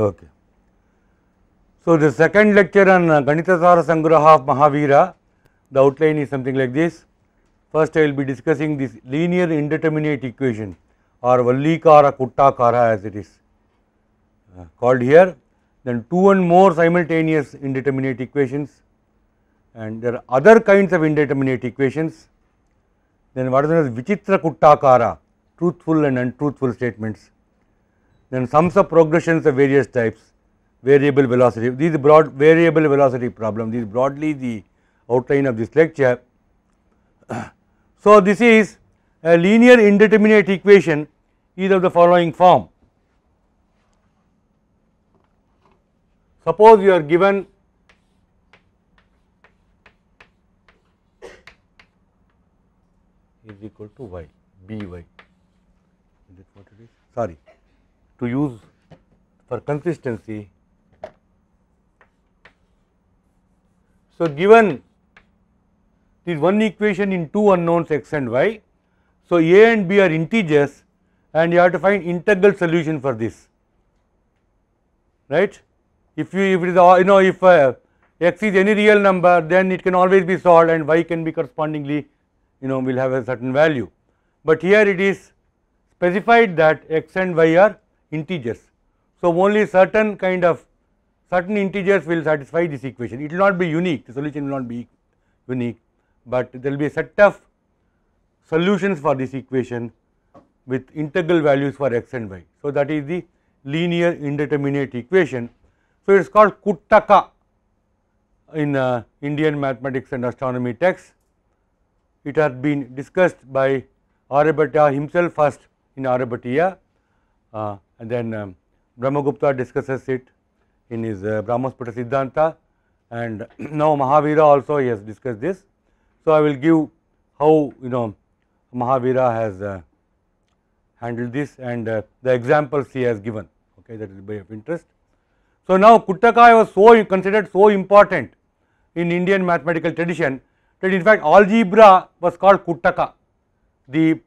Okay. So, the second lecture on Ganitasara Sangraha of Mahavira, the outline is something like this. First, I will be discussing this linear indeterminate equation or Vallikara Kuttakara as it is called here, then 2 and more simultaneous indeterminate equations, and there are other kinds of indeterminate equations. Then what is known as Vichitra Kuttakara, truthful and untruthful statements. Then sums of progressions of various types, variable velocity. These broad variable velocity problem. This is broadly the outline of this lecture. So, this is a linear indeterminate equation is of the following form. Suppose you are given is equal to y, by. Is it what it is? Sorry, to use for consistency. So, given this one equation in two unknowns x and y. So, a and b are integers and you have to find integral solution for this, right. If it is if x is any real number, then it can always be solved and y can be correspondingly will have a certain value. But here it is specified that x and y are integers. So, only certain integers will satisfy this equation. It will not be unique, the solution will not be unique, but there will be a set of solutions for this equation with integral values for x and y. So, that is the linear indeterminate equation. So, it is called Kuttaka in Indian mathematics and astronomy texts. It has been discussed by Aryabhatta himself first in Aryabhatiya, and then Brahmagupta discusses it in his Brahmasputa Siddhanta, and now Mahavira also he has discussed this. So, I will give how Mahavira has handled this and the examples he has given, okay, that will be of interest. So, now Kuttaka was considered so important in Indian mathematical tradition that in fact algebra was called Kuttaka. The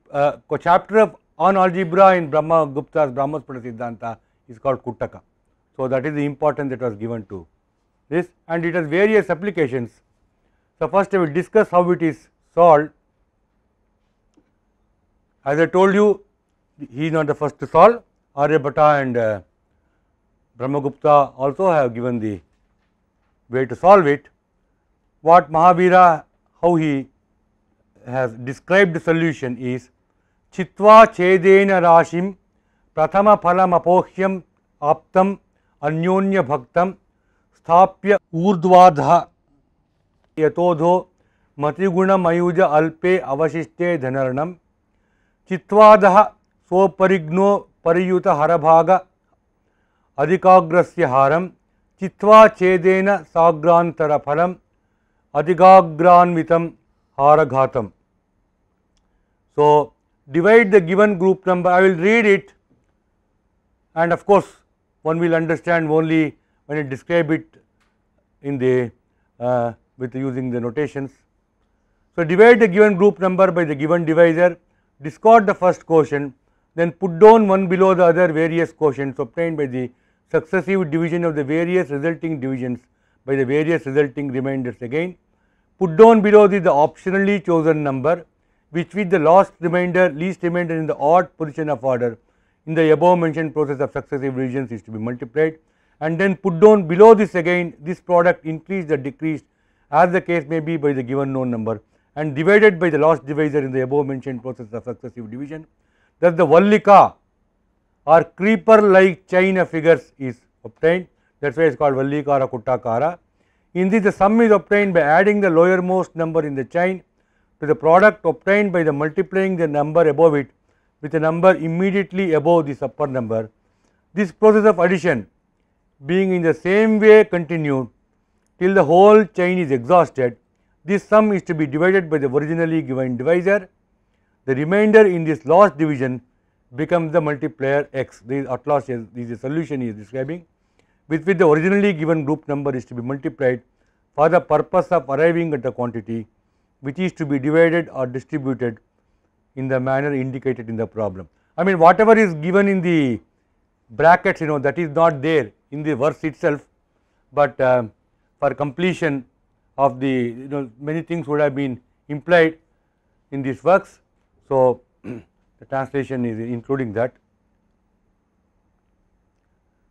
chapter on algebra in Brahmagupta's Brahmasputa Siddhanta is called Kuttaka. So, that is the importance that was given to this, and it has various applications. So, first I will discuss how it is solved. As I told you, he is not the first to solve. Aryabhatta and Brahmagupta also have given the way to solve it. What Mahavira, how he has described the solution is Chitva Chedena Rashim Prathama Phalam Apohyam Aptam Anyonya Bhaktam Sthapya Urdvadha Yatodho Matiguna Mayuja Alpe Avashishte Dhanaranam Chitvadaha Soparigno Pariyuta Harabhaga Adhikagrasya Haram Chitva Chedena Sagrantara Phalam Adhigagranvitam Haraghatam. So, divide the given group number. I will read it, and of course, one will understand only when I describe it in the with using the notations. So, divide the given group number by the given divisor, discard the first quotient, then put down one below the other various quotients obtained by the successive division of the various resulting divisions by the various resulting remainders again. Put down below the optionally chosen number, which with the least remainder in the odd position of order in the above mentioned process of successive divisions is to be multiplied, and then put down below this again this product increased or decreased as the case may be by the given known number, and divided by the last divisor in the above mentioned process of successive division. Thus, the Vallika or creeper like chain of figures is obtained. That is why it is called Vallikara Kuttakara. In this, the sum is obtained by adding the lowermost number in the chain to the product obtained by the multiplying the number above it with a number immediately above this upper number. This process of addition being in the same way continued till the whole chain is exhausted, this sum is to be divided by the originally given divisor. The remainder in this last division becomes the multiplier x. This at last is the solution he is describing, with the originally given group number is to be multiplied for the purpose of arriving at the quantity which is to be divided or distributed in the manner indicated in the problem. I mean, whatever is given in the brackets, that is not there in the verse itself, but for completion of the many things would have been implied in these works. So, the translation is including that.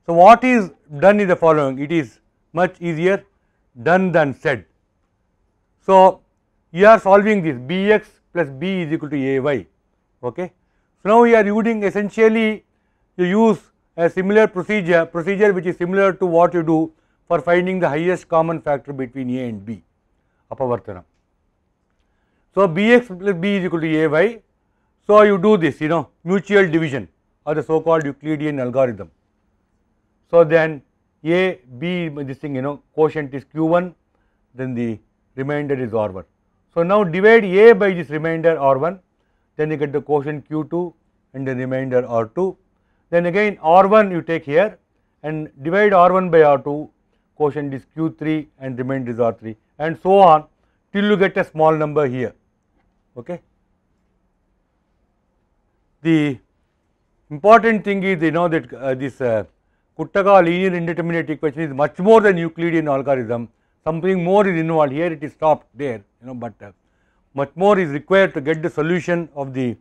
So, what is done is the following, it is much easier done than said. So, you are solving this bx plus b is equal to ay. Okay. So, now you are using essentially you use a similar procedure which is similar to what you do for finding the highest common factor between a and b, apavartana. So, bx plus b is equal to ay. So, you do this mutual division or the so called Euclidean algorithm. So, then a b this thing quotient is q1, then the remainder is r1. So, now divide a by this remainder r1, then you get the quotient q2 and the remainder r2. Then again r1 you take here and divide r1 by r2, quotient is q3 and remainder is r3, and so on till you get a small number here. Okay. The important thing is that this Kuttaka linear indeterminate equation is much more than Euclidean algorithm. Something more is involved here. It is stopped there, but much more is required to get the solution of the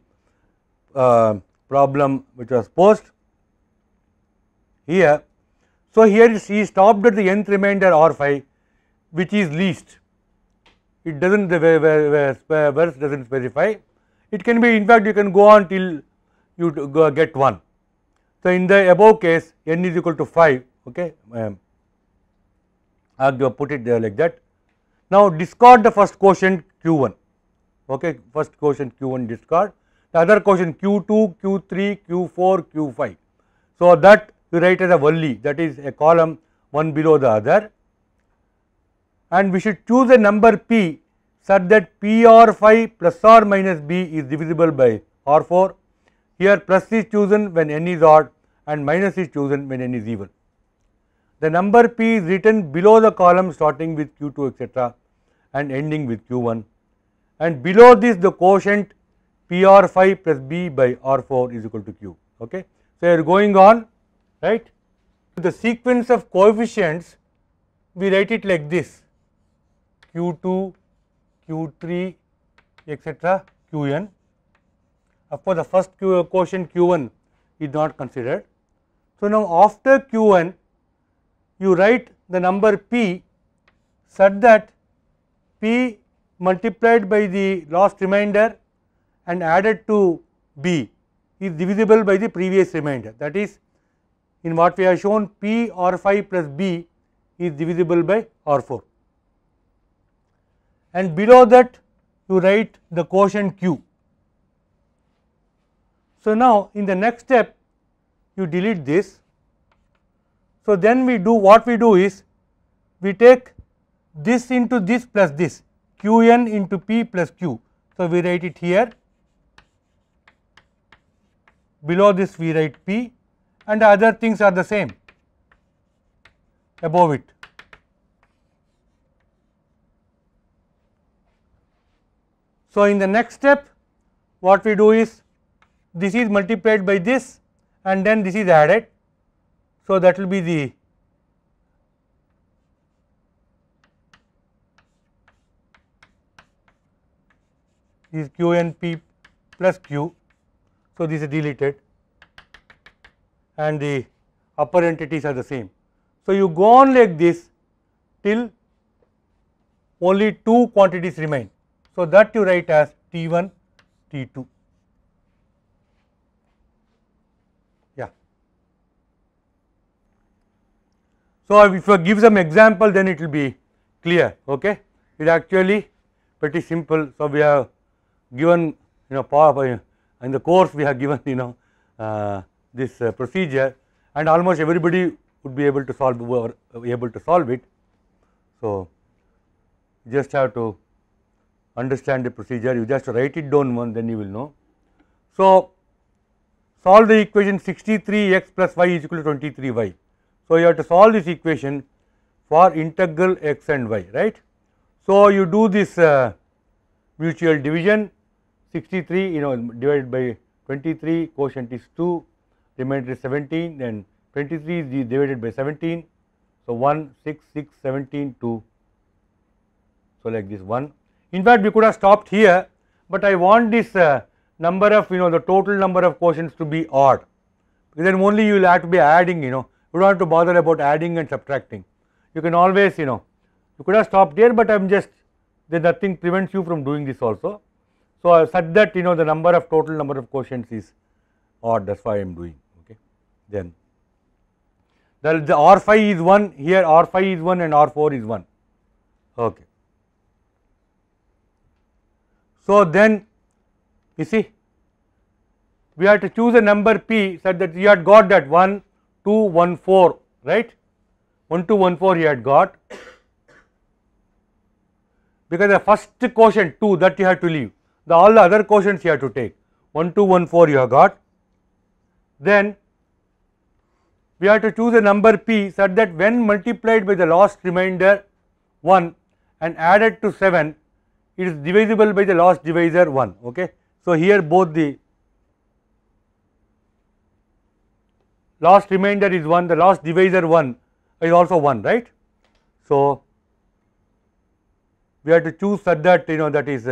problem which was posed here. So, here he stopped at the nth remainder R5, which is least. It does not, the verse does not specify. It can be, in fact, you can go on till you get 1. So, in the above case n is equal to 5, okay, I have put it there like that. Now, discard the first quotient q1, okay, first quotient q1 discard, the other quotient q2, q3, q4, q5. So, that you write as a Valli, that is a column one below the other, and we should choose a number p such that PR5 plus or minus b is divisible by R4. Here plus is chosen when n is odd and minus is chosen when n is even. The number p is written below the column starting with q2 etc. and ending with q1, and below this the quotient PR5 plus b by R4 is equal to q. Okay. So, you are going on, right. The sequence of coefficients we write it like this, q2, q3 etc. qn. Of course, the first quotient q1 is not considered. So, now after q1 you write the number p such that p multiplied by the last remainder and added to b is divisible by the previous remainder, that is in what we have shown p R5 plus b is divisible by R4, and below that you write the quotient q. So, now in the next step you delete this. So, then we do what we do is we take this into this plus this qn into p plus q. So, we write it here, below this we write p, and the other things are the same above it. So, in the next step what we do is this is multiplied by this and then this is added. So, that will be the is qnp plus q. So, this is deleted and the upper entities are the same. So, you go on like this till only two quantities remain. So, that you write as T1, T2. Yeah. So, if you give some example, then it will be clear. Okay. It is actually pretty simple. So, we have given in the course we have given this procedure, and almost everybody would be able to solve it. So, you just have to understand the procedure, you just write it down one, then you will know. So, solve the equation 63x plus y is equal to 23y. So, you have to solve this equation for integral x and y, right. So, you do this mutual division, 63 divided by 23, quotient is 2, remainder is 17, then 23 is divided by 17. So 1, 6, 6, 17, 2. So like this 1. In fact, we could have stopped here, but I want this number of the total number of quotients to be odd. Because then only you will have to be adding. You don't have to bother about adding and subtracting. You can always you could have stopped here, but then nothing prevents you from doing this also. So such that the total number of quotients is odd. That's why I am doing. Okay. Then the R5 is 1 here. R5 is 1 and R4 is 1. Okay. So then you see, we have to choose a number p such that you had got that 1, 2, 1, 4, right? 1, 2, 1, 4 you had got, because the first quotient 2 that you have to leave, all the other quotients you have to take. 1, 2, 1, 4 you have got. Then we have to choose a number p such that when multiplied by the last remainder 1 and added to 7, it is divisible by the last divisor 1. Okay. So here both the last remainder is 1, the last divisor 1 is also 1, right. So we have to choose such that that is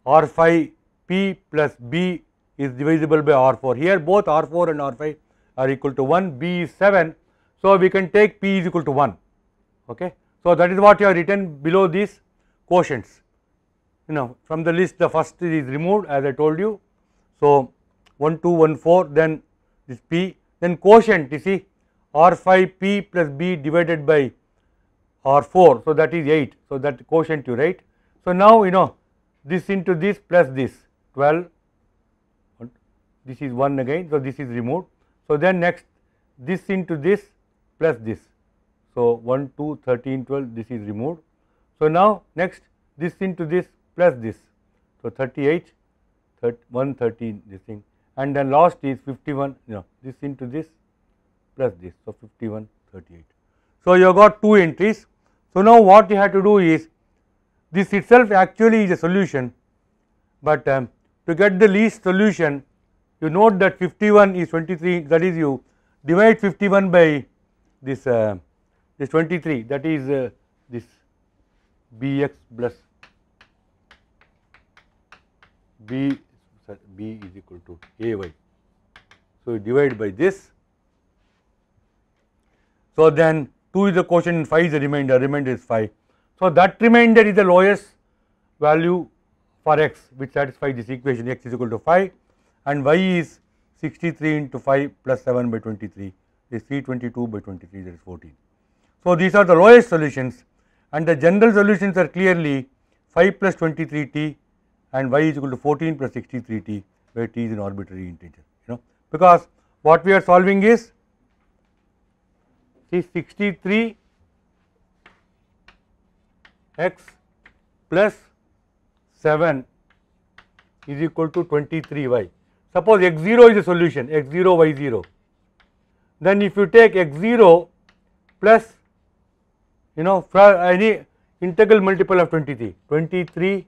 R5 P plus B is divisible by R4. Here both R4 and R5 are equal to 1, B is 7. So we can take P is equal to 1. Okay. So that is what you have written below these quotients. From the list the first is removed as I told you. So 1, 2, 1, 4, then this P, then quotient you see R5 P plus B divided by R4, so that is 8. So that quotient you write. So now this into this plus this 12, this is 1 again, so this is removed. So then next this into this plus this. So 1, 2, 13, 12, this is removed. So now next this into this plus this. So 38, 1, 13 this thing, and then last is 51, this into this plus this. So 51, 38. So you have got 2 entries. So now what you have to do is, this itself actually is a solution, but to get the least solution, you note that 51 is 23, that is you divide 51 by this 23, that is this Bx plus B is equal to Ay. So you divide by this. So then 2 is the quotient and 5 is the remainder is 5. So that remainder is the lowest value for x which satisfies this equation, x is equal to 5, and y is 63 into 5 plus 7 by 23 is 322 by 23, that is 14. So these are the lowest solutions, and the general solutions are clearly 5 plus 23t and y is equal to 14 plus 63t, where t is an arbitrary integer, because what we are solving is, see, 63 x plus 7 is equal to 23y. Suppose x0 is the solution, x0 y0, then if you take x0 plus for any integral multiple of 23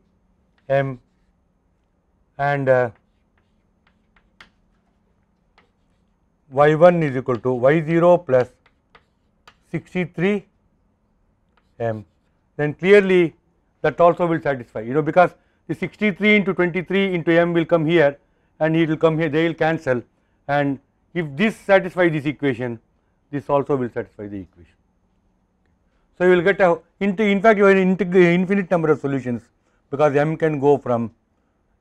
m, and y1 is equal to y0 plus 63 m, then clearly that also will satisfy, because the 63 into 23 into m will come here and it will come here, they will cancel, and if this satisfies this equation, this also will satisfy the equation. So you will get in fact you have an infinite number of solutions, because m can go from,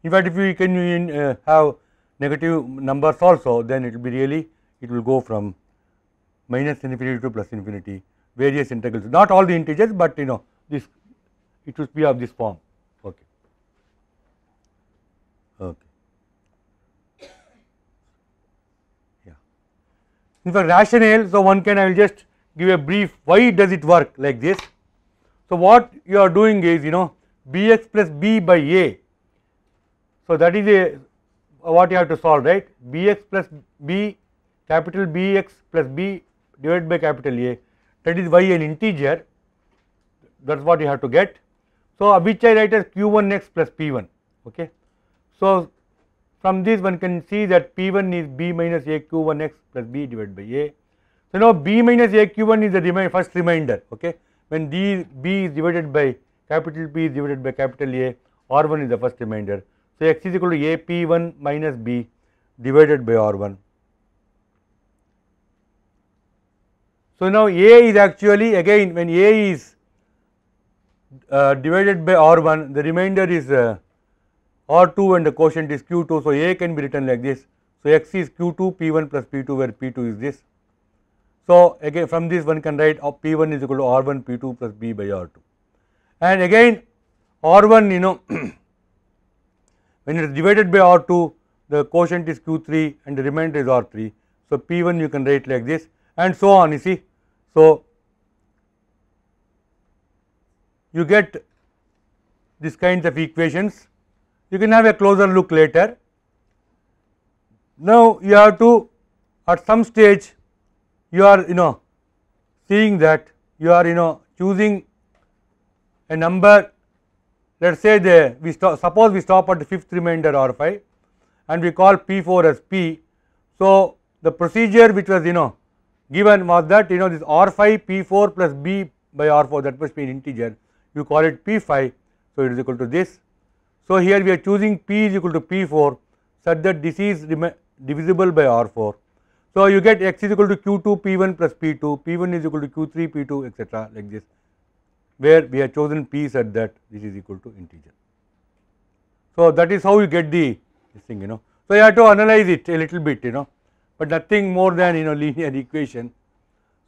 in fact if you can have negative numbers also, then it will be really, it will go from minus infinity to plus infinity, various integrals, not all the integers, but this, it should be of this form. Okay. Okay. Yeah. In fact, rationale, so one can, I will just give a brief, why does it work like this. So what you are doing is, bx plus b by a, so that is what you have to solve, right. Bx plus b, capital Bx plus b divided by capital A, that is y an integer, that is what you have to get. So which I write as q1x plus p1. Okay. So from this one can see that P1 is B minus AQ1 x plus B divided by A. So now B minus AQ1 is the first remainder, okay. When B is divided by capital P is divided by capital A, R1 is the first remainder. So x is equal to AP1 minus B divided by R1. So now A is actually, again when A is divided by R1, the remainder is R2 and the quotient is Q2. So A can be written like this. So x is Q2 P1 plus P2, where P2 is this. So again from this one can write P1 is equal to R1 P2 plus B by R2. And again R1, you know, when it is divided by R2, the quotient is Q3 and the remainder is R3. So P1 you can write like this, and so on, you see. So you get this kinds of equations. You can have a closer look later. Now you have to, at some stage you are, you know, seeing that you are, you know, choosing a number. Let us say suppose we stop at the fifth remainder R5 and we call P4 as P. So the procedure which was, you know, given was that, you know, this R5 P4 plus B by R4, that must be an integer, you call it P5. So it is equal to this. So here we are choosing P is equal to P4 such that this is divisible by R4. So you get x is equal to Q2 P1 plus P2, P1 is equal to Q3 P2, etc., like this, where we have chosen P such that this is equal to integer. So that is how you get this thing, you know. So you have to analyze it a little bit, you know, but nothing more than, you know, linear equation.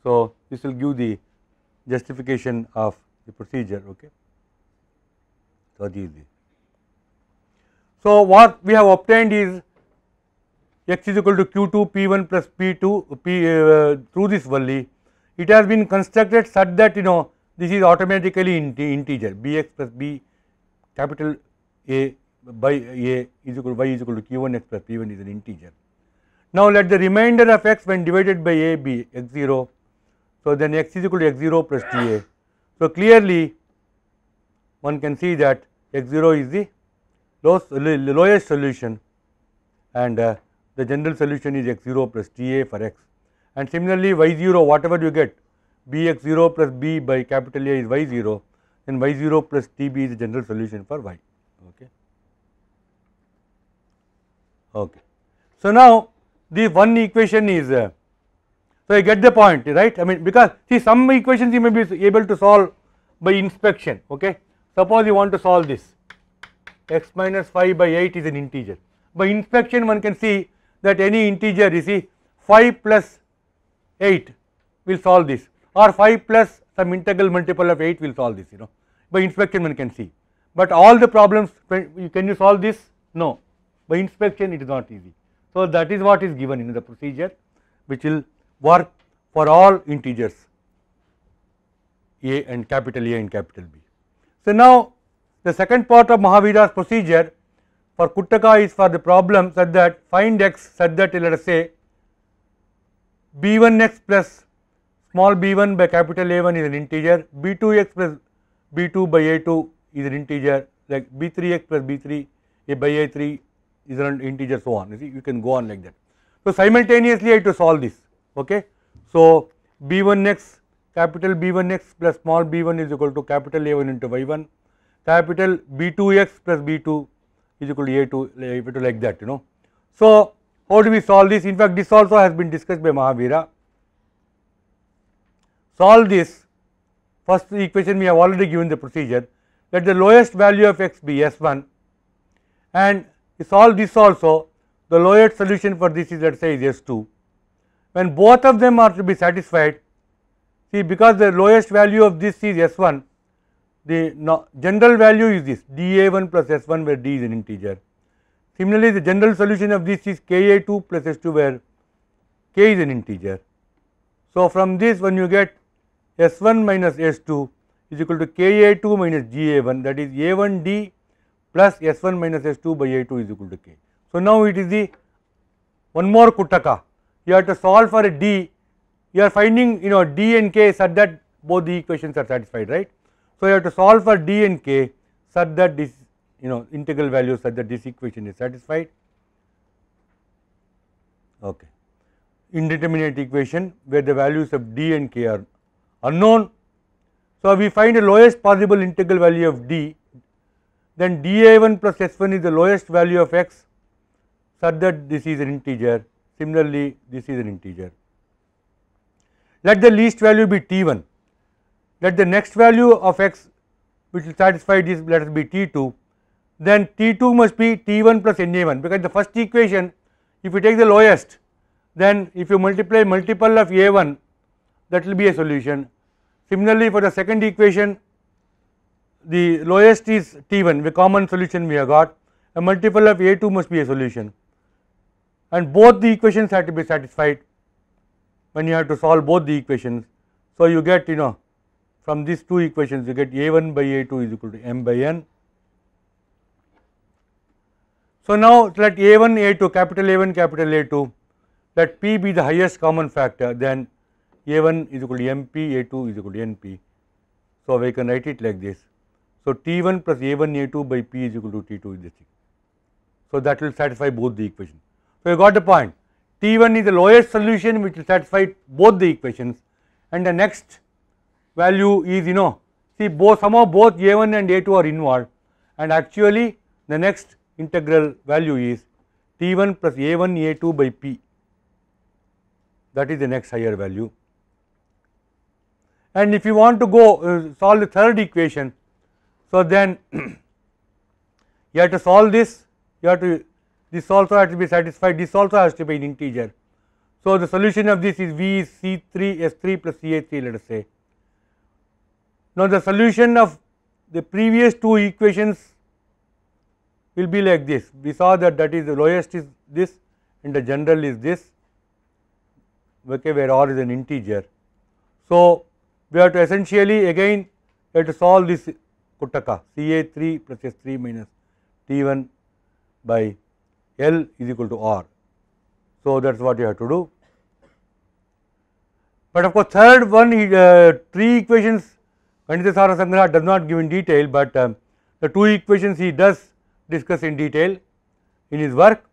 So this will give the justification of the procedure, okay. So this is. So what we have obtained is x is equal to Q2 P1 plus P2 through this only. It has been constructed such that, you know, this is automatically integer, Bx plus B capital A by A is equal to y is equal to Q1 x plus P1 is an integer. Now let the remainder of x when divided by A be x0. So then x is equal to x0 plus TA. So clearly one can see that x0 is the lowest solution, and the general solution is x0 plus TA for x. And similarly y0, whatever you get, Bx0 plus B by capital A is y0, then y0 plus TB is the general solution for y, okay. Okay. So now the one equation is, so you get the point, right? I mean, because see some equations you may be able to solve by inspection, okay. Suppose you want to solve this, x minus 5 by 8 is an integer. By inspection one can see that any integer, you see, 5 plus 8 will solve this, or 5 plus some integral multiple of 8 will solve this, you know. By inspection one can see, but all the problems, can you solve this? No, by inspection it is not easy. So that is what is given in the procedure, which will work for all integers A and capital A and capital B. So now the second part of Mahavira's procedure for Kuttaka is for the problem such that find x such that, let us say, B1x plus small b1 by capital A1 is an integer, B2x plus B2 by A2 is an integer, like B3x plus B3 by A3 is an integer, so on. You see, you can go on like that. So simultaneously I have to solve this, okay. So B1x, capital B1x plus small b1 is equal to capital A1 into y1, capital B2x plus B2 is equal to A2, like that, you know. So how do we solve this? In fact, this also has been discussed by Mahavira. Solve this. First equation we have already given the procedure. Let the lowest value of x be S1, and solve this also. The lowest solution for this is, let us say, is S2. When both of them are to be satisfied, see, because the lowest value of this is S1, the general value is this dA1 plus S1, where d is an integer. Similarly, the general solution of this is Ka2 plus S2, where k is an integer. So from this when you get S1 minus S2 is equal to Ka2 minus GA1, that is A1d plus S1 minus S2 by A2 is equal to k. So now it is the one more Kuttaka. You have to solve for a d. You are finding, you know, d and k such that both the equations are satisfied, right? So you have to solve for d and k such that this, you know, integral value such that this equation is satisfied. Okay. Indeterminate equation where the values of d and k are unknown. So, we find the lowest possible integral value of d, then dA1 plus S1 is the lowest value of x such that this is an integer. Similarly, this is an integer. Let the least value be T1. Let the next value of x which will satisfy this, let us be T2. Then T2 must be T1 plus Na1, because the first equation, if you take the lowest, then if you multiply multiple of A1, that will be a solution. Similarly, for the second equation, the lowest is T1, the common solution we have got, a multiple of A2 must be a solution, and both the equations have to be satisfied when you have to solve both the equations. So, you get, from these two equations you get A1 by A2 is equal to m by n. So, now let A1 A2 capital A1 capital A2, let P be the highest common factor, then A1 is equal to MP, A2 is equal to NP. So, we can write it like this. So, T1 plus A1 A2 by P is equal to T2 is this thing. So, that will satisfy both the equations. So, you got the point. T1 is the lowest solution which will satisfy both the equations, and the next value is, see somehow both A1 and A2 are involved, and actually the next integral value is T1 plus A1 A2 by P, that is the next higher value. And if you want to go solve the third equation, so then you have to solve this, this also has to be satisfied, this also has to be an integer. So, the solution of this is V is C3 S3 plus CH3, let us say. Now, the solution of the previous two equations will be like this. We saw that is the lowest is this and the general is this, okay, where r is an integer. So, we have to essentially again we have to solve this Kuttaka Ca3 plus S3 minus T1 by L is equal to R. So, that is what you have to do. But of course, third one, three equations Ganitha Sangraha does not give in detail, but the two equations he does discuss in detail in his work,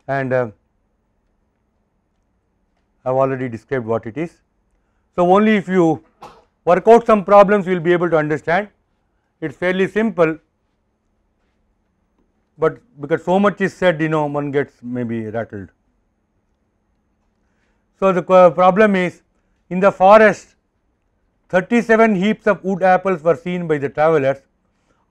and I have already described what it is. So, only if you work out some problems you will be able to understand. It is fairly simple, but because so much is said, one gets maybe rattled. So, the problem is, in the forest 37 heaps of wood apples were seen by the travellers.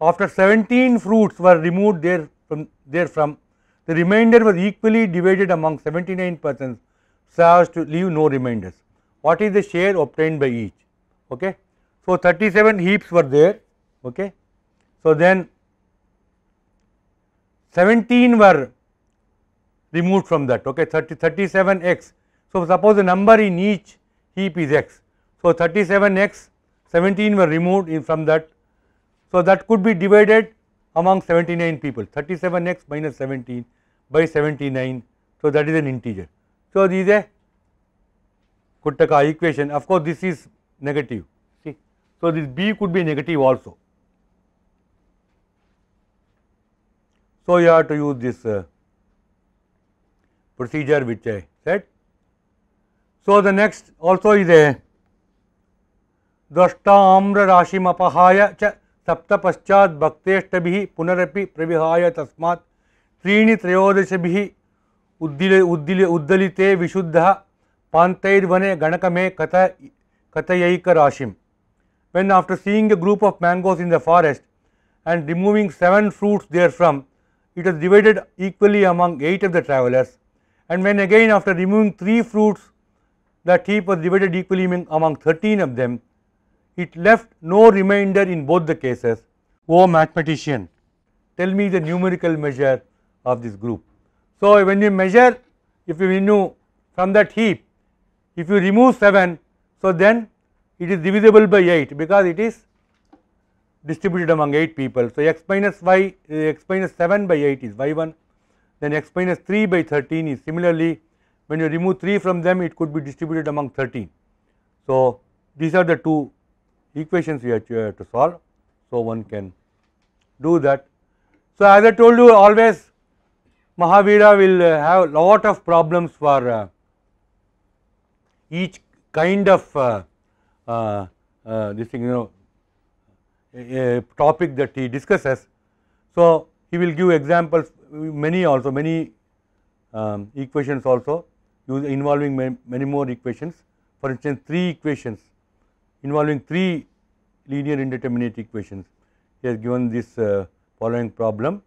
After 17 fruits were removed therefrom, the remainder was equally divided among 79 persons so as to leave no remainders. What is the share obtained by each? Okay. So, 37 heaps were there. Okay. So, then 17 were removed from that, okay, 37 x. So, suppose the number in each heap is x. So, 37 x, 17 were removed from that. So, that could be divided among 79 people, 37 x minus 17 by 79. So, that is an integer. So, this is a Kuttaka equation. Of course, this is negative, see. So, this b could be negative also. So, you have to use this procedure which I said. So, the next also is a Dashtamra Rashim Apahaya cha Sapta Paschat Bhakteshtabhi Punarapi Pravihaya Tasmat Trini Trayodashabhi Uddalite Vishuddha Pantairvane Ganakame Katayaika Rashim. When after seeing a group of mangoes in the forest and removing 7 fruits therefrom, it was divided equally among 8 of the travellers, and when again after removing 3 fruits, that heap was divided equally among 13 of them, it left no remainder in both the cases. O mathematician, tell me the numerical measure of this group. So, when you measure, if you from that heap, if you remove 7, so then it is divisible by 8 because it is distributed among 8 people. So, x minus 7 by 8 is y1, then x minus 3 by 13 is similarly, when you remove 3 from them, it could be distributed among 13. So, these are the two equations you have to solve. So, one can do that. So, as I told you, always Mahavira will have lot of problems for each kind of this thing, a topic that he discusses. So, he will give examples, many also, many equations also involving many more equations. For instance, 3 equations involving 3 linear indeterminate equations. He has given this following problem.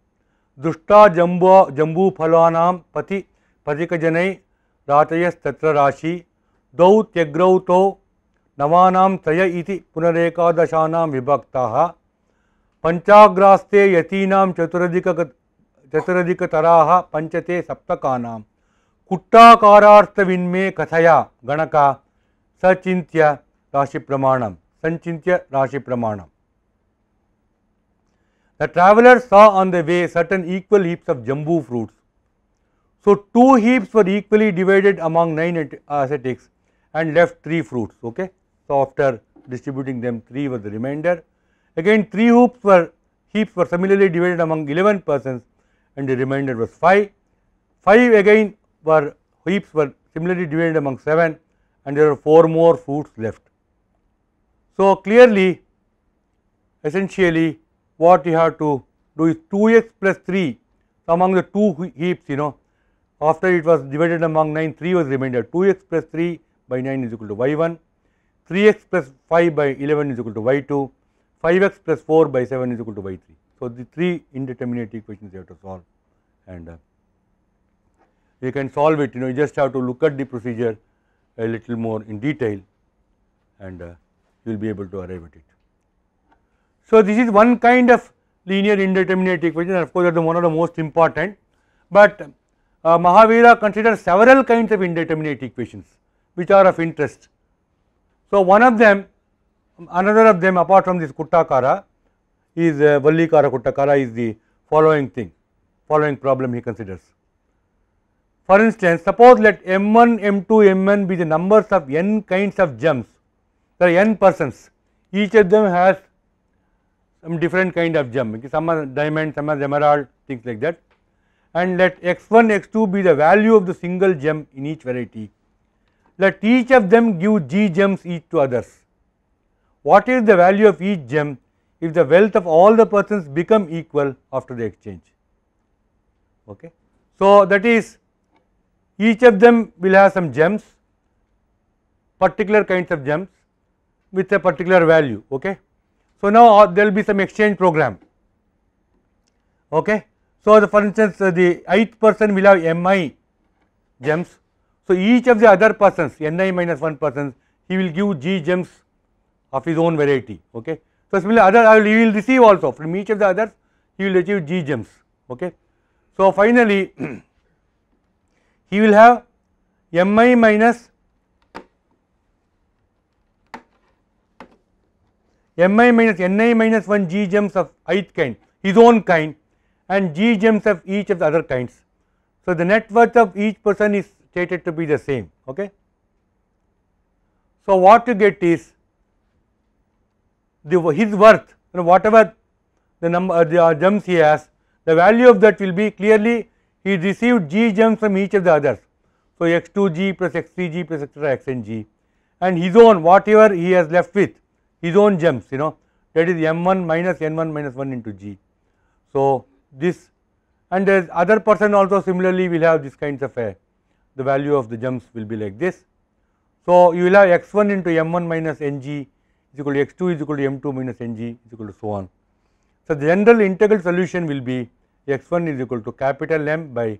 Dushta jambu phalanam patikajanai ratayas tatra rashi dau tyagrau to navanam traya iti punarekadashanam vibhaktaha panchagraste yatinam chaturadhikataraha panchate saptakanam kuttakaraartha vinme kathaya ganaka sanchintya rashi pramanam. The traveller saw on the way certain equal heaps of jambu fruits. So, 2 heaps were equally divided among 9 ascetics and left 3 fruits. Okay. So, after distributing them, 3 was the remainder. Again 3 heaps were similarly divided among 11 persons and the remainder was 5. 5 again heaps were similarly divided among 7 and there were 4 more fruits left. So, clearly, essentially what you have to do is 2x plus 3. So, among the 2 heaps, after it was divided among 9, 3 was remainder. 2x plus 3 by 9 is equal to y1, 3x plus 5 by 11 is equal to y2, 5x plus 4 by 7 is equal to y3. So, the 3 indeterminate equations you have to solve, and you can solve it. You just have to look at the procedure a little more in detail, and you will be able to arrive at it. So, this is one kind of linear indeterminate equation, and of course, that is one of the most important, but Mahavira considers several kinds of indeterminate equations which are of interest. So, another of them apart from this Kuttakara is Vallikara Kuttakara is the following problem he considers. For instance, suppose let m1, m2, mn be the numbers of n kinds of gems. There are n persons, each of them has some different kind of gem, some are diamond, some are emerald, things like that, and let x1, x2 be the value of the single gem in each variety. Let each of them give g gems each to others. What is the value of each gem if the wealth of all the persons become equal after the exchange? Okay. So, that is, each of them will have some gems, particular kinds of gems with a particular value. Okay. So, now there will be some exchange program. Okay. So, for instance, the ith person will have mi gems. So, each of the other persons, ni minus 1 persons, he will give g gems of his own variety. Okay. So, similarly he will receive also from each of the others, he will achieve g gems. Okay. So, finally he will have mi minus ni minus 1 g gems of ith kind, his own kind, and g gems of each of the other kinds. So, the net worth of each person is stated to be the same. Okay. So, what you get is his worth, whatever the number the gems he has, the value of that will be clearly he received g gems from each of the others. So, x2g plus x3g plus etc. xn and his own whatever he has left with his own gems, that is m1 minus n1 minus 1 into g. So, this, and the other person also similarly will have this kinds of the value of the gems will be like this. So, you will have x1 into m1 minus ng is equal to x2 is equal to m2 minus ng is equal to so on. So, the general integral solution will be x1 is equal to capital M by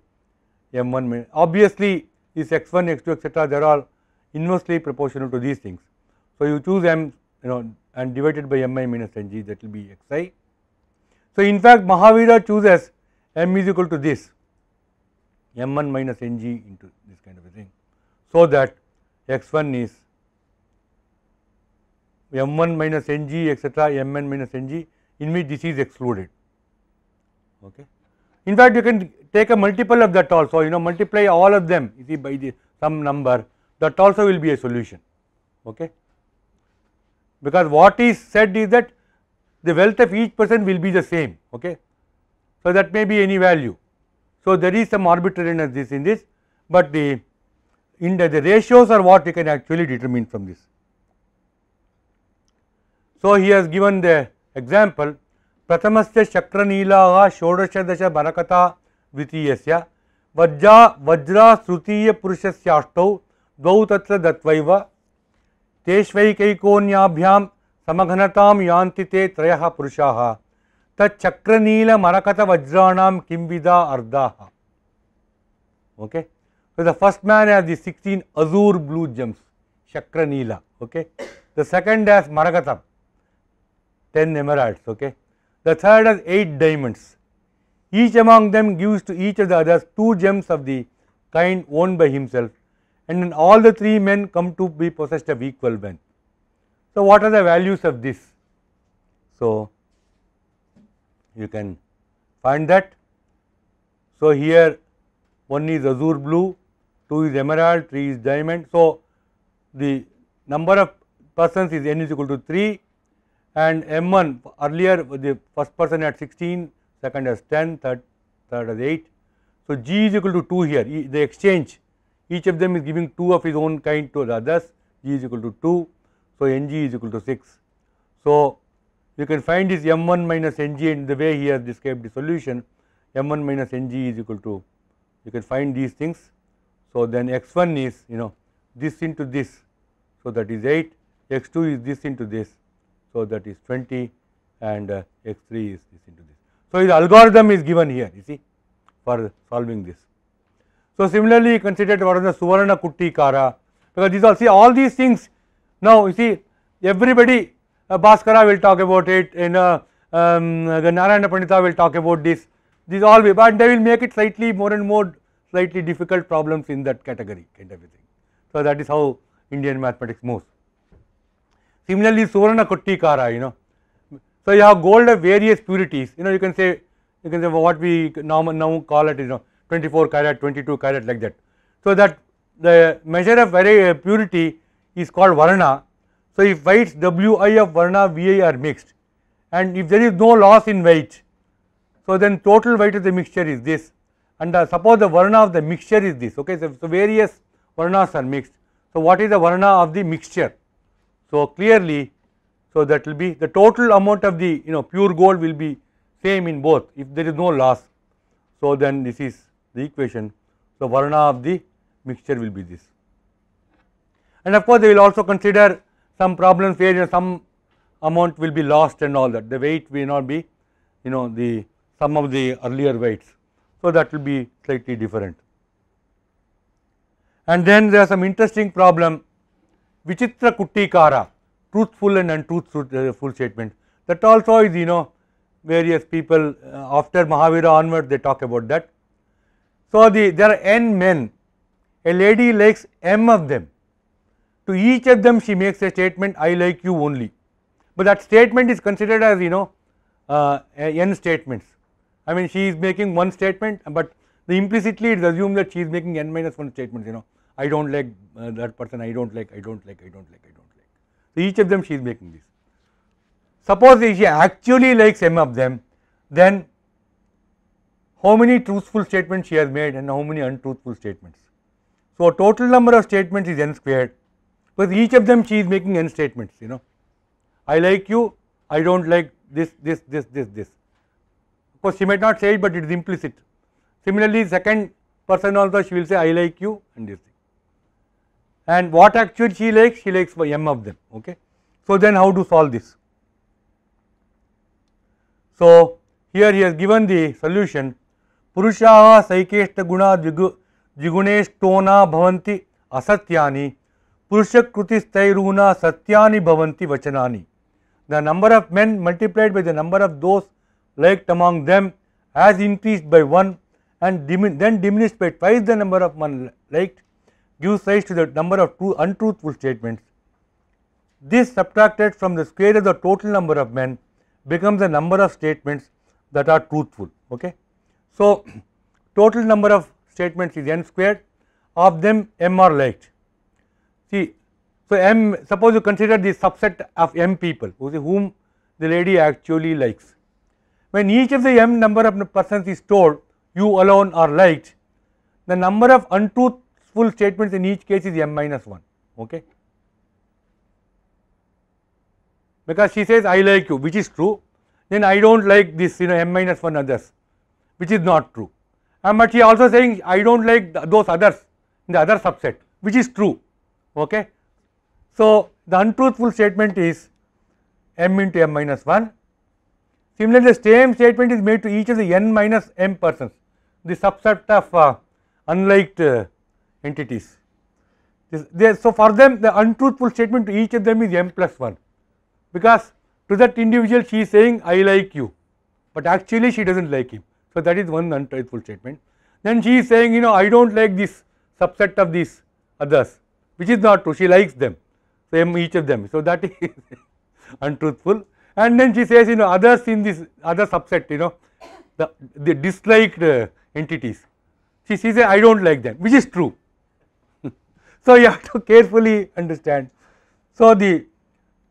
m1 minus, obviously this x1, x2 etc. they are all inversely proportional to these things. So, you choose m and divided by mi minus ng, that will be xi. So, in fact, Mahavira chooses m is equal to this m1 minus ng into this kind of a thing. So, that x1 is m1 minus ng etc. mn minus ng, in which this is excluded. Okay. In fact, you can take a multiple of that also, multiply all of them you see by some number, that also will be a solution. Okay. Because what is said is that the wealth of each person will be the same. Okay. So, that may be any value. So, there is some arbitrariness this in this, but the ratios are what we can actually determine from this. So, he has given the example Prathamasya Chakranilaha Shodashadasha Barakata Dvitiyasya Vajra Srutiya Purushasyaštau Dvau Tatra Datvaiva Teshvaikaikonyabhyam Samaganatam Yanti Te Trayaha Purushaha Tat Chakranila Marakata Vajranam Kimvida Ardaha. Okay. So, the first man has the 16 azure blue gems, Chakranila. Okay. The second has Marakatam, 10 emeralds. Okay. The third has 8 diamonds. Each among them gives to each of the others 2 gems of the kind owned by himself, and then all the 3 men come to be possessed of equal wealth. So, what are the values of this? So, you can find that. So, here 1 is azure blue, 2 is emerald, 3 is diamond. So, the number of persons is n is equal to 3, and M1 earlier the first person had 16, second has 10, third has 8. So, G is equal to 2 here, the exchange, each of them is giving 2 of his own kind to the others, G is equal to 2. So, Ng is equal to 6. So, you can find this M1 minus Ng in the way he has described the solution. M1 minus Ng is equal to, you can find these things. So, then x1 is this into this, so that is 8, x2 is this into this, so that is 20, and x3 is this into this. So, the algorithm is given here, you see, for solving this. So, similarly consider what is the Suvarna Kutti Kara, because these all these things. Now, you see, everybody, Bhaskara will talk about it, Narayana Pandita will talk about this, these all, but they will make it slightly more and more slightly difficult problems in that category kind of a thing. So, that is how Indian mathematics moves. Similarly, Suvarna Kutti Kara, so you have gold of various purities, you can say what we now call it 24 carat, 22 carat, like that. So, that the measure of purity is called Varna. So, if weights Wi of Varna Vi are mixed, and if there is no loss in weight, so then total weight of the mixture is this, and suppose the Varna of the mixture is this. Okay. So, various Varnas are mixed. So, what is the Varna of the mixture? So, clearly, so that will be the total amount of the pure gold will be same in both if there is no loss. So, then this is the equation. So, Varna of the mixture will be this. And of course, they will also consider some problems where some amount will be lost and all that, the weight will not be the sum of the earlier weights. So, that will be slightly different. And then there are some interesting problem, Vichitra Kutti Kara, truthful and untruthful statement, that also is various people after Mahavira onward they talk about that. So, there are n men, a lady likes m of them, to each of them she makes a statement, I like you only, but that statement is considered as n statements. I mean, she is making one statement, but implicitly it is assumed that she is making n minus 1 statements, I do not like that person, I do not like, I do not like, I do not like, I do not like. So, each of them she is making this. Suppose she actually likes m of them, then how many truthful statements she has made and how many untruthful statements. So, total number of statements is n squared, because each of them she is making n statements, I like you, I do not like this. Of course, she might not say it, but it is implicit. Similarly, second person also she will say I like you and this thing. And what actually she likes by m of them. Okay. So, then how to solve this? So, here he has given the solution, Purushaha Saikeshta Guna Jiguneshtona Bhavanti Asatyani Purushakrutisthiruna Satyani Bhavanti Vachanani. The number of men multiplied by the number of those liked among them has increased by 1 and then diminished by twice the number of men liked gives rise to the number of untruthful statements. This subtracted from the square of the total number of men becomes the number of statements that are truthful. Okay. So, total number of statements is n squared, of them m are liked. See, so m, suppose you consider the subset of m people whom the lady actually likes. When each of the m number of persons is told, you alone are liked, the number of untruthful statements in each case is m minus 1. Okay. Because she says I like you, which is true, then I don't like this, m minus 1 others, which is not true. But she also saying I don't like those others in the other subset, which is true. Okay. So, the untruthful statement is m into m minus 1. Similarly, the same statement is made to each of the n minus m persons, the subset of unliked entities. So, for them the untruthful statement to each of them is m plus 1, because to that individual she is saying I like you, but actually she does not like him. So, that is one untruthful statement. Then she is saying I do not like this subset of these others, which is not true, she likes them, so each of them. So, that is untruthful. And then she says others in this other subset, the disliked entities, she says I do not like them, which is true. So, you have to carefully understand. So, the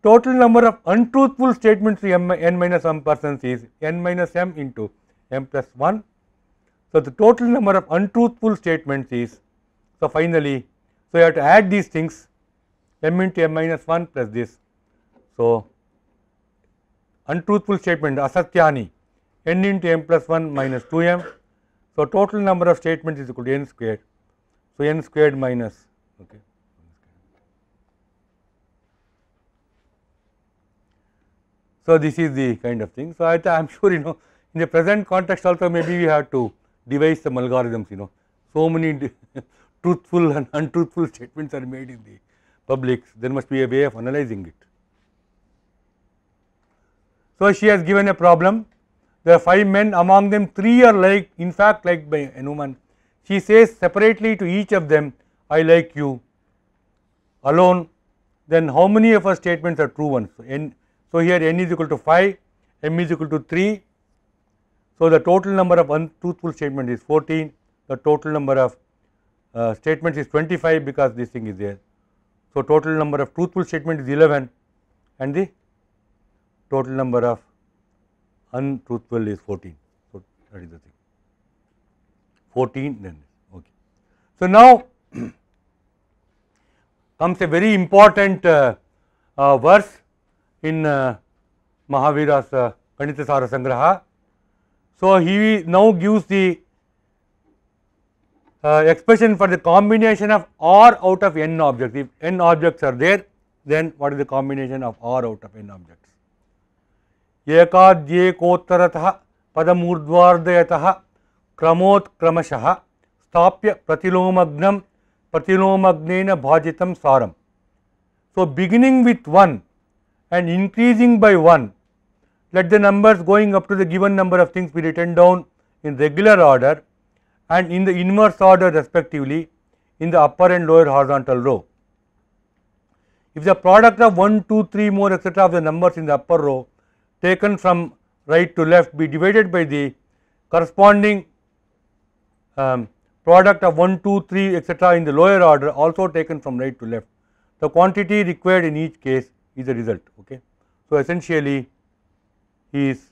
total number of untruthful statements to n minus m persons is n minus m into m plus 1. So, the total number of untruthful statements is, so finally, so you have to add these things, m into m minus 1 plus this. So, untruthful statement asatyani, n into m plus 1 minus 2m. So, total number of statements is equal to n squared. So, n squared minus, okay. So, this is the kind of thing. So, I am sure in the present context also maybe we have to devise some algorithms, so many truthful and untruthful statements are made in the public, there must be a way of analyzing it. So, she has given a problem, there are 5 men, among them 3 are like, in fact liked by a woman. She says separately to each of them I like you alone, then how many of her statements are true ones? So, here n is equal to 5, m is equal to 3. So, the total number of untruthful statements is 14, the total number of statements is 25 because this thing is there. So, total number of truthful statements is 11 and the total number of untruthful is 14. So, that is the thing, 14 then, okay. So, now comes a very important verse in Mahavira's Ganita Sara Sangraha. So, he now gives the expression for the combination of R out of n objects. If n objects are there, then what is the combination of R out of n objects? Ekadyekottaratah padamurdvardayatah kramotkramashah stapya pratilomagnam pratilomagnena bhajitam saram. So, beginning with 1 and increasing by 1, let the numbers going up to the given number of things be written down in regular order and in the inverse order respectively in the upper and lower horizontal row. If the product of 1, 2, 3 more etc. of the numbers in the upper row taken from right to left be divided by the corresponding product of 1, 2, 3 etc. in the lower order also taken from right to left, the quantity required in each case is the result. Okay. So, essentially he is,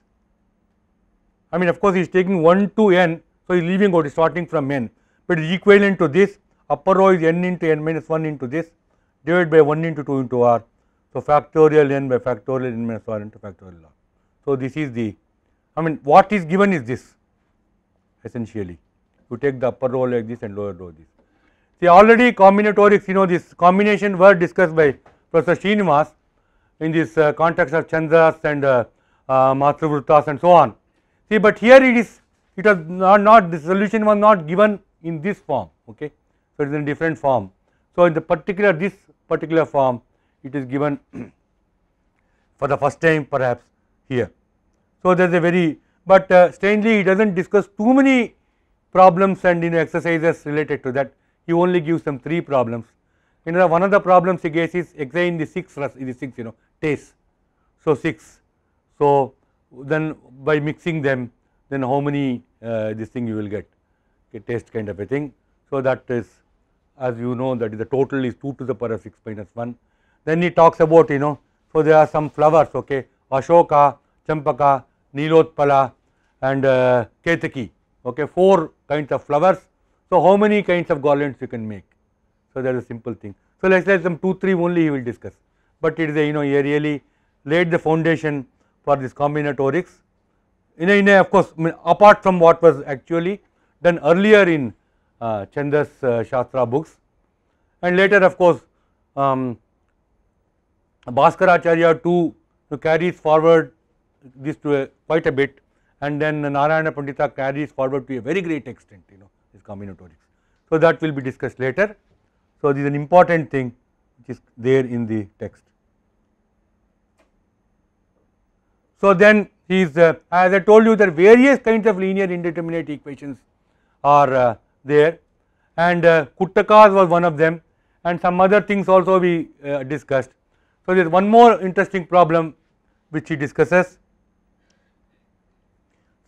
I mean of course, he is taking 1 to n, so he is leaving out, starting from n, but it is equivalent to this, upper row is n into n minus 1 into this, divided by 1 into 2 into r. So, factorial n by factorial n minus r into factorial r. So, this is the, I mean what is given is this essentially, you take the upper row like this and lower row this. See, already combinatorics, this combination were discussed by Professor Srinivas in this context of Chandras and Matruvrutas and so on. See, but here it was not the solution was not given in this form. Okay. So, it is in a different form. So, in the this particular form it is given for the first time perhaps here. So, there is a very, but strangely he does not discuss too many problems and exercises related to that, he only gives them 3 problems. One of the problems he gives is examine the 6 tastes. So, 6. So, then by mixing them, then how many this thing you will get, a taste kind of a thing. So, that is, as you know, that is the total is 2 to the power of 6 minus 1. Then he talks about, so there are some flowers, okay, Ashoka, Champaka, Nilotpala and Ketaki, okay, 4 kinds of flowers. So, how many kinds of garlands you can make? So, that is a simple thing. So, let us say some 2, 3 only he will discuss, but it is a he really laid the foundation for this combinatorics in a of course, apart from what was actually done earlier in Chandra's Shastra books, and later of course, Bhaskaracharya too carries forward this to quite a bit, and then Narayana Pandita carries forward to a very great extent this combinatorics. So, that will be discussed later. So, this is an important thing which is there in the text. So, then he is as I told you, there are various kinds of linear indeterminate equations are there, and Kuttakas was one of them, and some other things also we discussed. So, there is one more interesting problem which he discusses.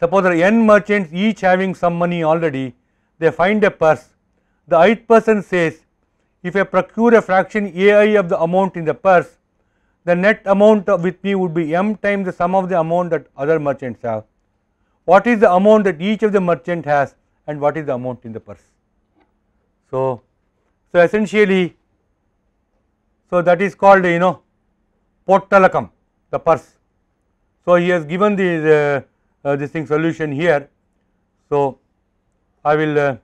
Suppose there are n merchants each having some money already, they find a purse. The ith person says, if I procure a fraction ai of the amount in the purse, the net amount with me would be m times the sum of the amount that other merchants have. What is the amount that each of the merchant has, and what is the amount in the purse? So essentially, so that is called Pottalakam, the purse. So he has given the this thing solution here. So I will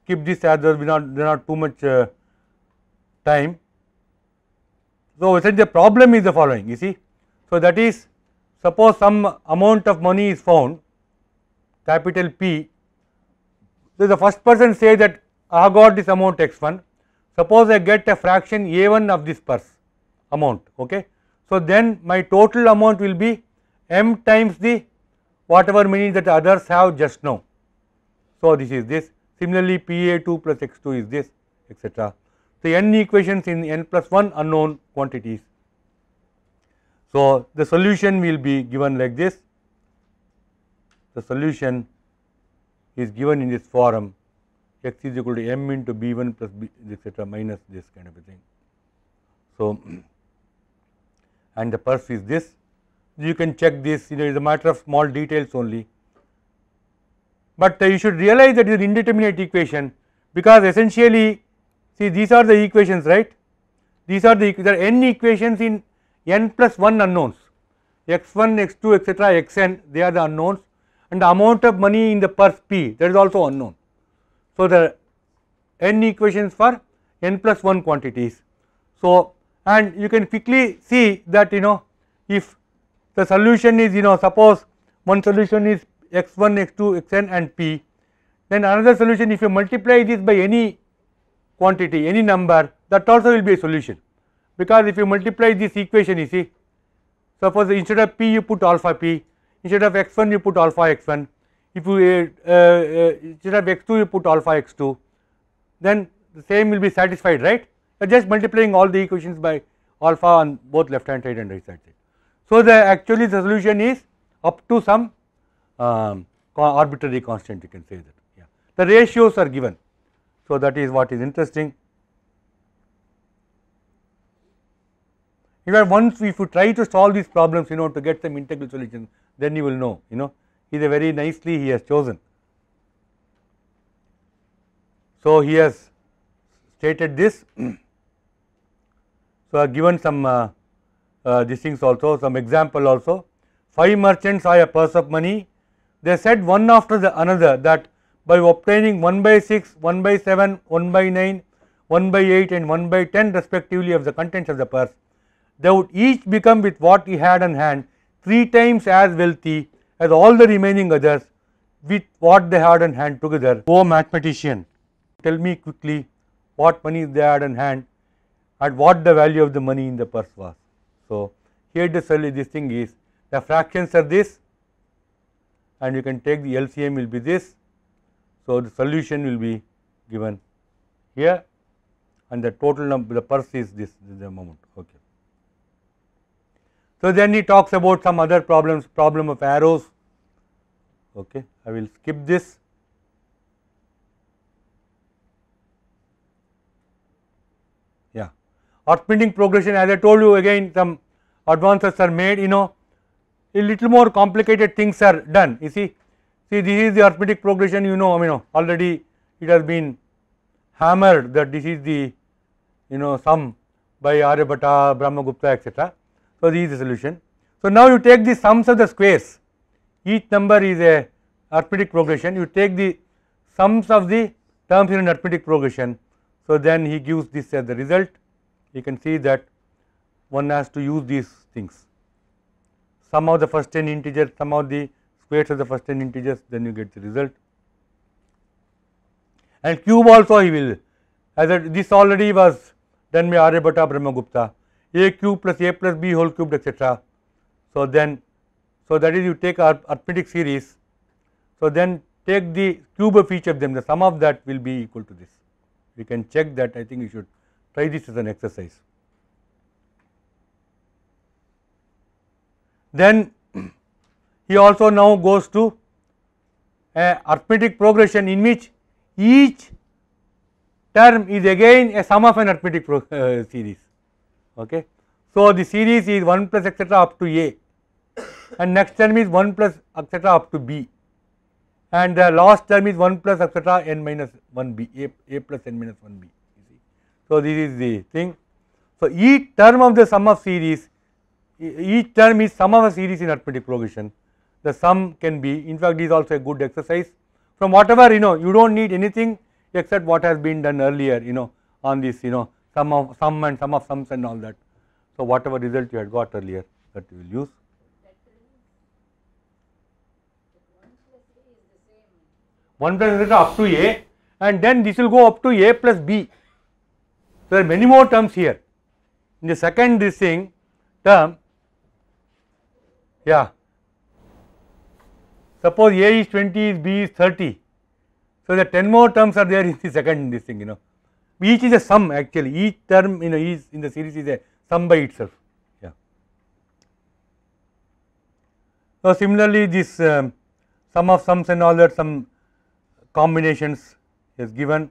skip this as there is not too much time. So essentially the problem is the following, you see. So that is, suppose some amount of money is found, capital P. So the first person say that I have got this amount x1. Suppose I get a fraction a1 of this purse amount, okay. So then my total amount will be m times the whatever money that others have just now. So this is this. Similarly, PA2 plus x2 is this, etc. So n equations in n plus 1 unknown quantities. So the solution will be given like this. The solution is given in this form, x is equal to m into b1 plus b, etc., minus this kind of a thing. So and the purse is this. You can check this, it is a matter of small details only, but you should realize that it is an indeterminate equation, because essentially, see, these are the equations, right. These are there are n equations in n plus 1 unknowns, x1, x2, etc., xn, they are the unknowns, and the amount of money in the purse p, that is also unknown. So the n equations for n plus 1 quantities. So and you can quickly see that if the solution is suppose one solution is x1, x2, xn and p, then another solution, if you multiply this by any quantity, any number, that also will be a solution, because if you multiply this equation, you see, suppose instead of p you put alpha p, instead of x1 you put alpha x1, if you instead of x2 you put alpha x2, then the same will be satisfied, right. You are just multiplying all the equations by alpha on both left hand side and right side. So the actually the solution is up to some arbitrary constant, you can say that. Yeah, the ratios are given. So that is what is interesting. In fact, once if you try to solve these problems, to get some integral solution, then you will know. He is a very nicely he has chosen. So he has stated this. So I have given some these things also, some example also. 5 merchants saw a purse of money. They said one after the another that by obtaining 1 by 6, 1 by 7, 1 by 9, 1 by 8 and 1 by 10 respectively of the contents of the purse, they would each become with what he had on hand 3 times as wealthy as all the remaining others with what they had on hand together. O mathematician, tell me quickly what money they had on hand and what the value of the money in the purse was. So here this thing is, the fractions are this, and you can take the LCM will be this. So the solution will be given here, and the total number, the purse is this is the amount. Okay. So then he talks about some other problems, problem of arrows. Okay, I will skip this. Yeah, arithmetic progression, as I told you, again some advances are made. A little more complicated things are done. You see, See, this is the arithmetic progression, you know, I mean, already it has been hammered that this is the, you know, sum by Aryabhatta, Brahmagupta, etc. So, this is the solution. So, now you take the sums of the squares, each number is a arithmetic progression, you take the sums of the terms in an arithmetic progression. So, then he gives this as the result. You can see that one has to use these things, sum of the first 10 integers, sum of the squares of the first 10 integers, then you get the result. And cube also he will, as this already was done by Aryabhatta, Brahmagupta, a cube plus a plus b whole cubed, etc. So, then, so that is you take arithmetic series. So, then take the cube of each of them, the sum of that will be equal to this. We can check that. I think you should try this as an exercise. Then he also now goes to a arithmetic progression in which each term is again a sum of an arithmetic series. Okay. So, the series is 1 plus etc. up to a, and next term is 1 plus etc. up to b, and the last term is 1 plus etc. n minus 1 b, a plus n minus 1 b. So, this is the thing. So, each term of the sum of series, each term is sum of a series in arithmetic progression. The sum can be, in fact, this is also a good exercise. From whatever, you know, you do not need anything except what has been done earlier, you know, on this, you know, sum of sum and sum of sums and all that. So, whatever result you had got earlier, that you will use. 1 plus etc. up to a, and then this will go up to a plus b. There are many more terms here. In the second this thing term, yeah, suppose a is 20, b is 30. So, the 10 more terms are there in the second this thing, you know. Each is a sum actually, each term, you know, is in the series is a sum by itself. Yeah. So, similarly, this sum of sums and all that, some combinations he has given.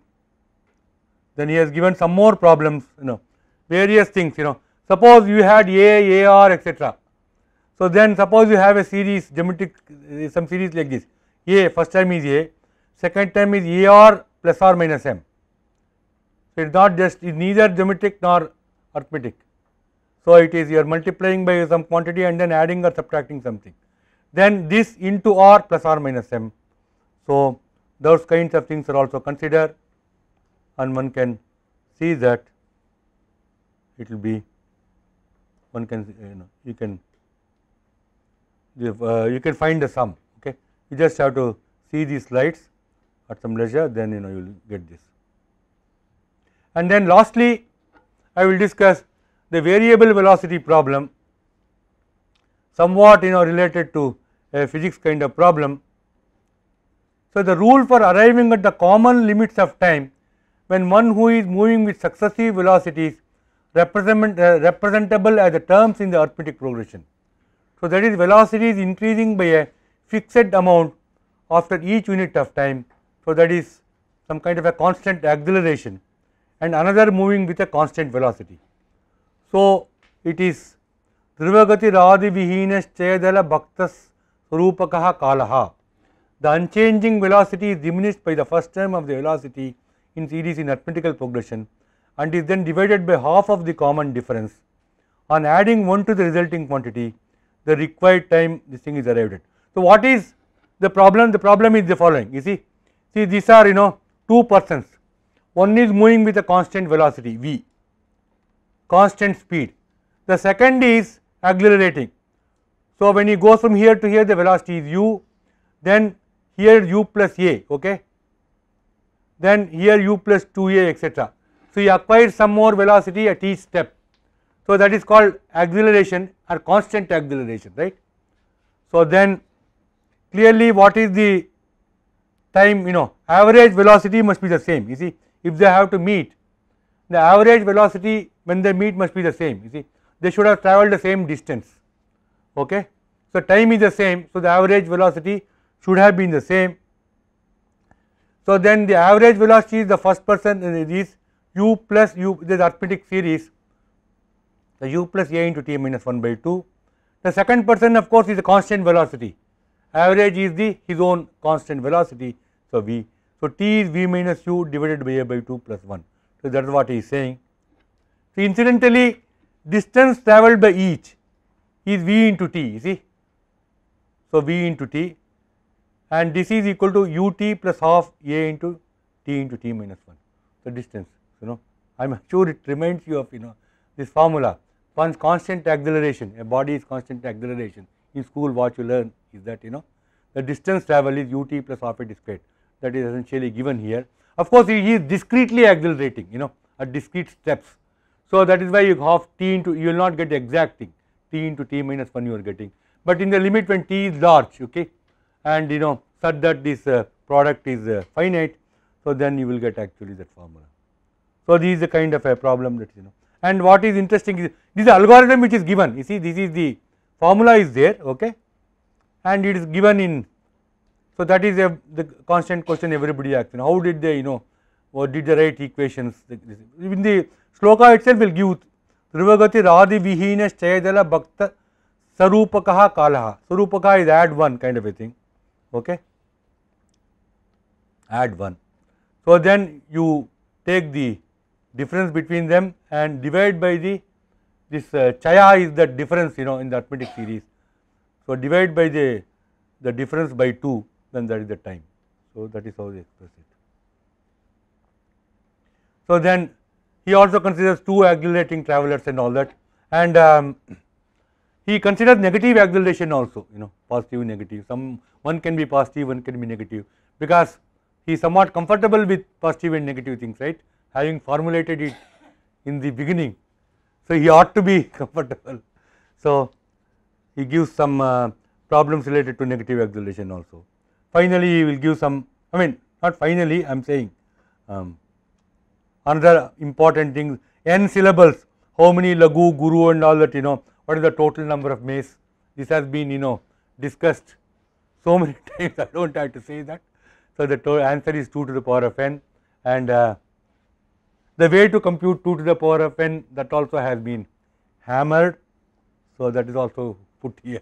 Then he has given some more problems, you know, various things, you know. Suppose you had a, ar, etc. So, then suppose you have a series, geometric, some series like this, a, first term is a, second term is ar plus or minus m. So, it is not just, it is neither geometric nor arithmetic. So, it is you are multiplying by some quantity and then adding or subtracting something. Then this into r plus or minus m. So, those kinds of things are also considered, and one can see that it will be, one can, you know, you can find the sum. Okay, you just have to see these slides at some leisure, then you know you will get this. And then lastly, I will discuss the variable velocity problem, somewhat, you know, related to a physics kind of problem. So, the rule for arriving at the common limits of time when one who is moving with successive velocities representable as the terms in the arithmetic progression. So, that is velocity is increasing by a fixed amount after each unit of time. So, that is some kind of a constant acceleration, and another moving with a constant velocity. So, it is Dhruvagati Radhi Vihinas Chedala Bhaktas Surupakaha Kalaha. The unchanging velocity is diminished by the first term of the velocity in series in arithmetical progression and is then divided by half of the common difference. On adding 1 to the resulting quantity, the required time this thing is arrived at. So, what is the problem? The problem is the following. You see these are, you know, two persons. One is moving with a constant velocity v, constant speed. The second is accelerating. So, when he goes from here to here, the velocity is u, then here u plus a, okay, then here u plus 2a, etc. So, he acquires some more velocity at each step. So, that is called acceleration or constant acceleration, right. So, then clearly what is the time, you know, average velocity must be the same. You see, if they have to meet, the average velocity when they meet must be the same. You see, they should have travelled the same distance, okay. So, time is the same. So, the average velocity should have been the same. So, then the average velocity is the first person is u plus u, this arithmetic series, the u plus a into t minus 1 by 2. The second person of course is a constant velocity, average is the his own constant velocity. So, v. So, t is v minus u divided by a by 2 plus 1. So, that is what he is saying. So, incidentally distance travelled by each is v into t, you see. So, v into t, and this is equal to ut plus half a into t minus 1. The distance, I am sure it reminds you of this formula. One's constant acceleration, a body is constant acceleration. In school what you learn is that the distance travel is ut plus half a squared, that is essentially given here. Of course, he is discretely accelerating at discrete steps. So, that is why you have t into, you will not get the exact thing, t into t minus 1 you are getting, but in the limit when t is large, okay, and such that this product is finite. So, then you will get actually that formula. So, this is the kind of a problem that and what is interesting is this is the algorithm which is given, you see, this is the formula is there, okay, and it is given in. So, that is the constant question everybody asks, how did they or did they write equations. In the shloka itself will give Trivagati Radhi Vihina Chayadala Bhakta Sarupakaha Kalaha. Sarupakaha is add 1 kind of a thing, okay, add 1. So, then you take the difference between them and divide by this chaya is the difference in the arithmetic series. So, divide by the difference by 2, then that is the time. So, that is how they express it. So, then he also considers 2 accelerating travelers and all that, and he considers negative acceleration also, positive, negative. One can be positive, one can be negative, because he is somewhat comfortable with positive and negative things, right, having formulated it in the beginning. So, he ought to be comfortable. So, he gives some problems related to negative acceleration also. Finally, he will give some, not finally, I am saying another important thing, n syllables, how many lagu, guru and all that, what is the total number of mace. This has been discussed so many times, I do not have to say that. So, the answer is 2 to the power of n, and the way to compute 2 to the power of n, that also has been hammered. So, that is also put here.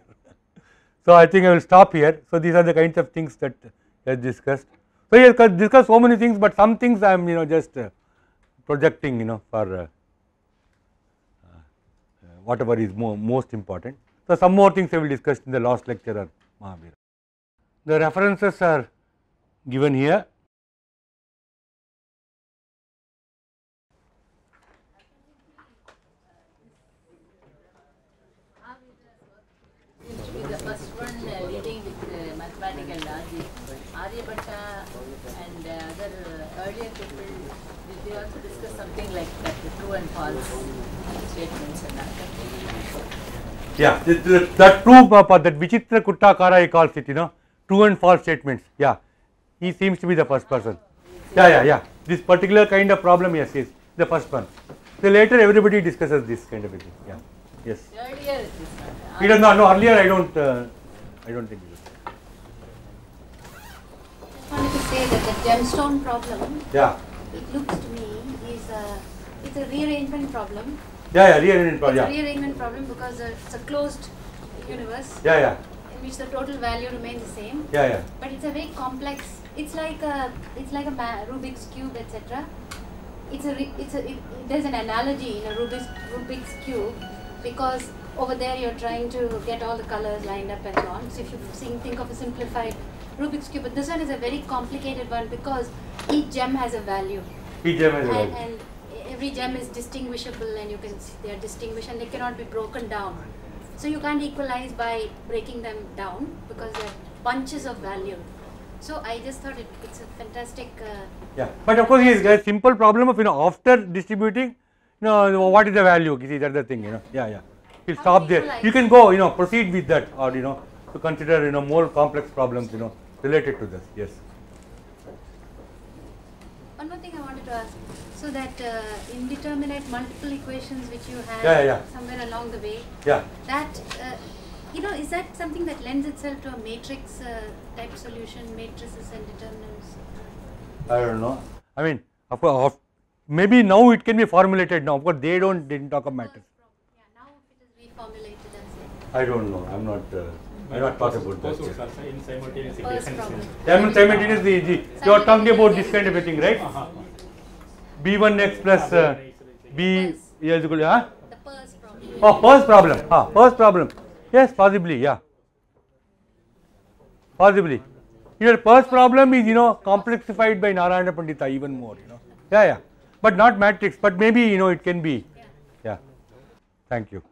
So, I think I will stop here. So, these are the kinds of things that he has discussed. So, he has discussed so many things, but some things I am just projecting for whatever is most important. So, some more things I will discuss in the last lecture on Mahavira. The references are given here. The first one leading with mathematical logic, Aryabhatta and other earlier people, did they also discuss something like that, the true and false statements and that? Yeah, that true, that Vichitra Kuttakara he calls it, true and false statements. Yeah, he seems to be the first person. Yeah. This particular kind of problem, yes, is the first one. So later everybody discusses this kind of a thing. Yeah, yes. Earlier it is not. He does not know. Earlier I don't think it is. I wanted to say that the gemstone problem, Yeah. it looks to me is it's a rearrangement problem. Yeah, rearrangement problem. It's a Yeah. rearrangement problem because it's a closed universe Yeah. in which the total value remains the same. Yeah. But it's a very complex. It's like a Rubik's cube, etc. There's an analogy in a Rubik's cube, because over there you're trying to get all the colors lined up and so on. So if you think of a simplified Rubik's cube, but this one is a very complicated one because each gem has a value. Each gem has a value. And every gem is distinguishable, and you can see they are distinguished and they cannot be broken down. So you can't equalize by breaking them down because they're bunches of value. So I just thought it's a fantastic. Yeah, but of course, he has a simple problem of after distributing, what is the value? You see, that's the thing, Yeah. He'll stop there. You can go, proceed with that, or to consider more complex problems, related to this. Yes. One more thing I wanted to ask. So that indeterminate multiple equations which you have somewhere along the way. Yeah. That is that something that lends itself to a matrix type solution, matrices and determinants? I don't know. I mean, of course, maybe now it can be formulated now. Of course, didn't talk of matrix. Yeah, now if it is reformulated, that's it. I don't know. I'm not. I not talk about that. Possible, sir, in simultaneous First equations. problem. Simultaneously, you are talking about this kind of a thing, right? B1x plus B is equal to, huh? The first problem. Oh, first problem. First problem. Yes, possibly, yeah. Possibly. Your first problem is, complexified by Narayana Pandita even more, Yeah. But not matrix, but maybe, it can be. Yeah. Thank you.